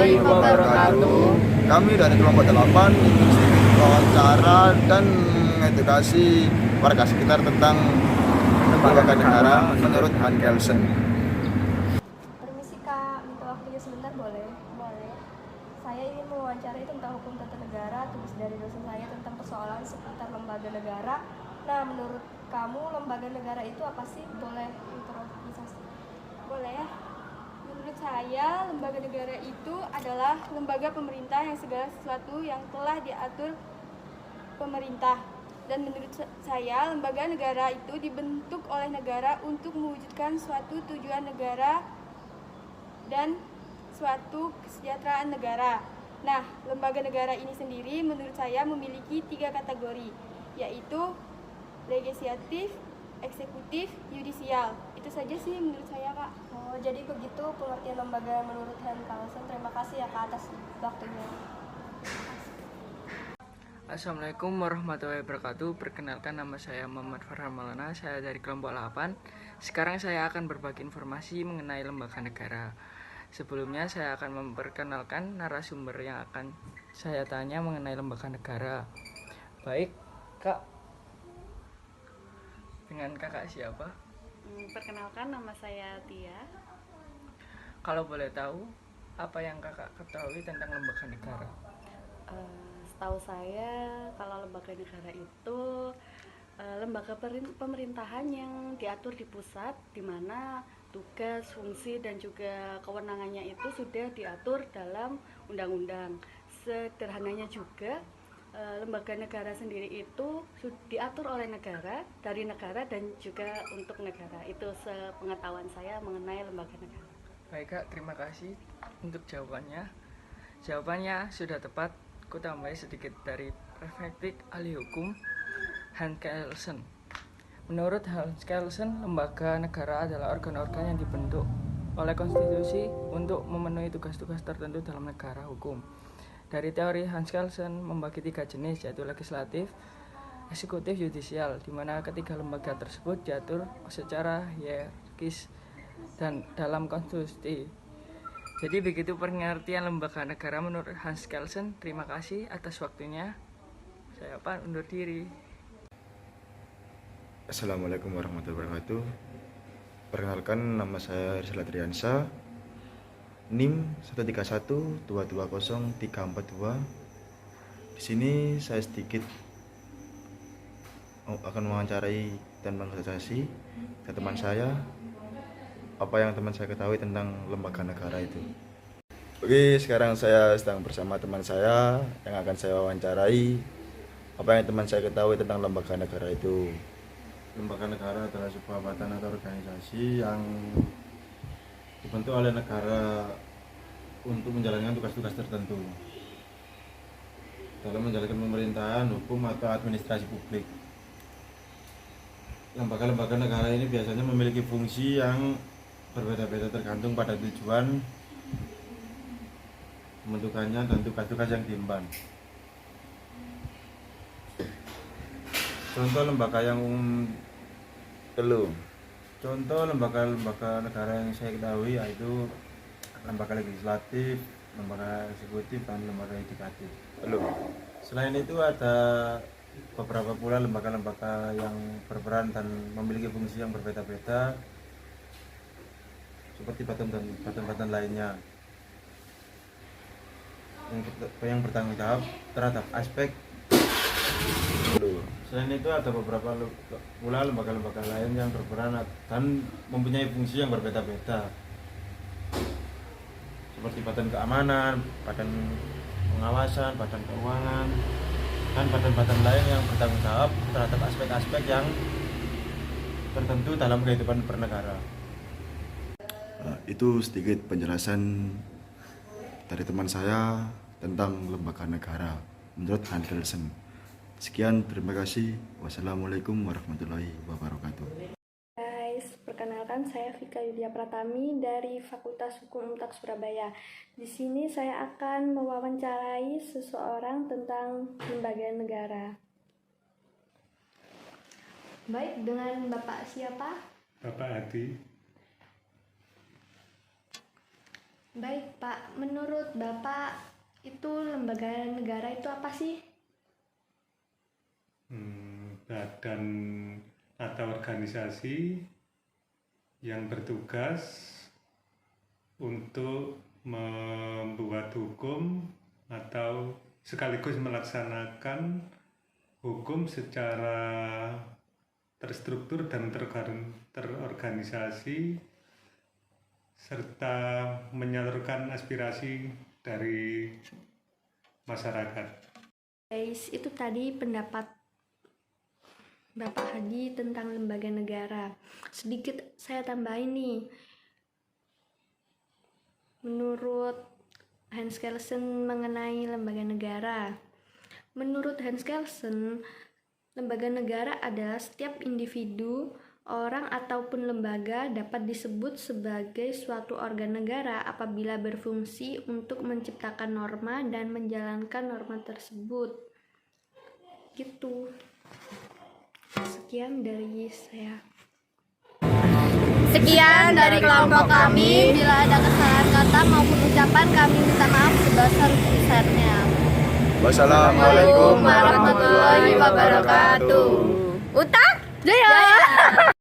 warahmatullahi wabarakatuh. Kami dari kelompok 8 ingin sedikit wawancara dan edukasi warga sekitar tentang lembaga negara menurut Han Kelsen. Permisi Kak, minta waktunya sebentar boleh? Boleh. Saya ingin mewawancarai tentang hukum tata negara, tugas dari dosen saya tentang persoalan seputar lembaga negara. Nah, menurut kamu lembaga negara itu apa sih? Boleh improvisasi? Boleh ya. Menurut saya, lembaga negara itu adalah lembaga pemerintah yang segala sesuatu yang telah diatur pemerintah. Dan menurut saya, lembaga negara itu dibentuk oleh negara untuk mewujudkan suatu tujuan negara dan suatu kesejahteraan negara. Nah, lembaga negara ini sendiri menurut saya memiliki 3 kategori, yaitu legislatif, eksekutif, yudisial. Itu saja sih menurut saya, Kak. Oh, jadi begitu pengertian lembaga menurut Han Kelsen. Terima kasih ya Kak atas waktunya. Assalamualaikum warahmatullahi wabarakatuh. Perkenalkan, nama saya Muhammad Farhan Maulana. Saya dari kelompok 8. Sekarang saya akan berbagi informasi mengenai lembaga negara. Sebelumnya saya akan memperkenalkan narasumber yang akan saya tanya mengenai lembaga negara. Baik, Kak. Dengan kakak siapa? Perkenalkan, nama saya Tia. Kalau boleh tahu, apa yang kakak ketahui tentang lembaga negara? Setahu saya, kalau lembaga negara itu lembaga pemerintahan yang diatur di pusat, di mana tugas, fungsi, dan juga kewenangannya itu sudah diatur dalam undang-undang. Sederhananya juga, lembaga negara sendiri itu diatur oleh negara, dari negara, dan juga untuk negara. Itu sepengetahuan saya mengenai lembaga negara. Baik Kak, terima kasih untuk jawabannya. Jawabannya sudah tepat. Ku tambahi sedikit dari perspektif ahli hukum Han Kelsen. Menurut Hans Kelsen, lembaga negara adalah organ-organ yang dibentuk oleh konstitusi untuk memenuhi tugas-tugas tertentu dalam negara hukum. Dari teori Hans Kelsen membagi 3 jenis, yaitu legislatif, eksekutif, yudisial, di mana ketiga lembaga tersebut diatur secara hierarkis dan dalam konstitusi. Jadi begitu pengertian lembaga negara menurut Hans Kelsen. Terima kasih atas waktunya. Saya undur diri. Assalamualaikum warahmatullahi wabarakatuh. Perkenalkan, nama saya Rizal Adriansa, NIM 131220342. Di sini saya sedikit akan mewawancarai dan mengkonsultasi ke teman saya apa yang teman saya ketahui tentang lembaga negara itu. Oke, sekarang saya sedang bersama teman saya yang akan saya wawancarai apa yang teman saya ketahui tentang lembaga negara itu. Lembaga negara adalah sebuah badan atau organisasi yang dibentuk oleh negara untuk menjalankan tugas-tugas tertentu dalam menjalankan pemerintahan, hukum, atau administrasi publik. Lembaga-lembaga negara ini biasanya memiliki fungsi yang berbeda-beda tergantung pada tujuan pembentukannya dan tugas-tugas yang diemban. Contoh lembaga yang Contoh lembaga-lembaga negara yang saya ketahui yaitu lembaga legislatif, lembaga eksekutif, dan lembaga yudikatif. Selain itu ada beberapa pula lembaga-lembaga yang berperan dan memiliki fungsi yang berbeda-beda, seperti badan-badan lainnya yang bertanggung jawab terhadap aspek. Selain itu ada beberapa pula lembaga-lembaga lain yang berperan dan mempunyai fungsi yang berbeda-beda, seperti badan keamanan, badan pengawasan, badan keuangan, dan badan-badan lain yang bertanggung jawab terhadap aspek-aspek yang tertentu dalam kehidupan bernegara. Itu sedikit penjelasan dari teman saya tentang lembaga negara menurut Han Kelsen. Sekian, terima kasih. Wassalamualaikum warahmatullahi wabarakatuh. Guys, perkenalkan saya Vika Yulia Pratami dari Fakultas Hukum Untak Surabaya. Di sini saya akan mewawancarai seseorang tentang lembaga negara. Baik, dengan Bapak siapa? Bapak Hadi. Baik Pak, menurut Bapak itu lembaga negara itu apa sih? Badan atau organisasi yang bertugas untuk membuat hukum atau sekaligus melaksanakan hukum secara terstruktur dan terorganisasi serta menyalurkan aspirasi dari masyarakat. Guys, itu tadi pendapat Bapak Hadi tentang lembaga negara. Sedikit saya tambahin nih. Menurut Hans Kelsen mengenai lembaga negara. Menurut Hans Kelsen, lembaga negara adalah setiap individu, orang ataupun lembaga dapat disebut sebagai suatu organ negara apabila berfungsi untuk menciptakan norma dan menjalankan norma tersebut. Gitu. Sekian dari saya. Sekian dari kelompok kami. Bila ada kesalahan kata maupun ucapan, kami minta maaf sebesar-besarnya. Wassalamualaikum warahmatullahi wabarakatuh. Utak Jaya.